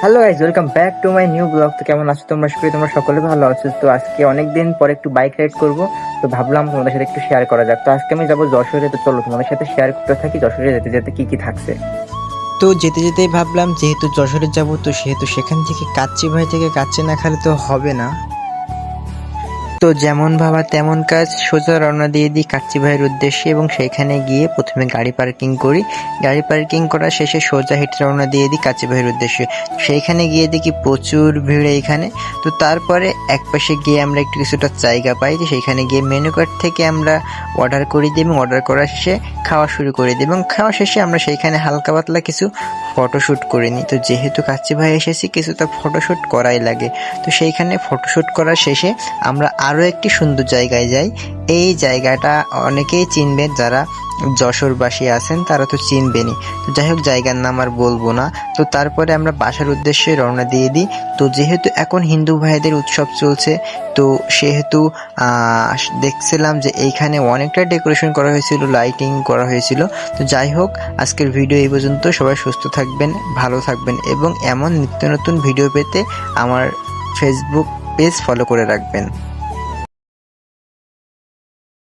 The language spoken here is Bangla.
Hello guys, welcome back to my new blog. তো কেমন আছো তোমরা? আশা করি তোমরা সকলে ভালো আছো। তো আজকে অনেকদিন পর একটু বাইক রাইড করব, তো ভাবলাম তোমাদের সাথে একটু শেয়ার করা যাক। তো আজকে আমি যাবো যশোরে, তো চলো তোমাদের সাথে শেয়ার করতে থাকি যশোরে যেতে যেতে কি কি থাকছে। তো যেতে যেতেই ভাবলাম যেহেতু যশোরে যাব তো সেহেতু সেখান থেকে কাচ্চি ভাই থেকে কাচ্চি না খেলে তো হবে না। তো যেমন ভাবা তেমন কাজ, সোজা রওনা দিয়ে দিই কাচ্চি ভাইয়ের উদ্দেশ্যে এবং সেখানে গিয়ে প্রথমে গাড়ি পার্কিং করি। গাড়ি পার্কিং করা শেষে সোজা হেঁটে রওনা দিয়ে দিই কাচ্চি ভাইয়ের উদ্দেশ্যে। সেইখানে গিয়ে দেখি প্রচুর ভিড় এইখানে। তো তারপরে একপাশে গিয়ে আমরা একটু কিছুটা জায়গা পাই, তো সেইখানে গিয়ে মেনু কার্ড থেকে আমরা অর্ডার করে দিই এবং অর্ডার করা শেষে খাওয়া শুরু করে দিই এবং খাওয়া শেষে আমরা সেইখানে হালকা পাতলা কিছু ফটোশ্যুট করে নিই। তো যেহেতু কাচ্চি ভাই এসেছি কিছুটা ফটোশ্যুট করাই লাগে, তো সেইখানে ফটোশ্যুট করা শেষে আমরা আরও একটি সুন্দর জায়গায় যাই। এই জায়গাটা অনেকেই চিনবে, যারা যশোরবাসী আছেন তারা তো চিনবেনই। তো যাই হোক, জায়গার নাম আর বলবো না। তো তারপরে আমরা বাসার উদ্দেশ্যে রওনা দিয়ে দিই। তো যেহেতু এখন হিন্দু ভাইদের উৎসব চলছে, তো সেহেতু দেখছিলাম যে এইখানে অনেকটা ডেকোরেশন করা হয়েছিল, লাইটিং করা হয়েছিল। তো যাই হোক, আজকের ভিডিও এই পর্যন্ত। সবাই সুস্থ থাকবেন, ভালো থাকবেন এবং এমন নিত্য নতুন ভিডিও পেতে আমার ফেসবুক পেজ ফলো করে রাখবেন।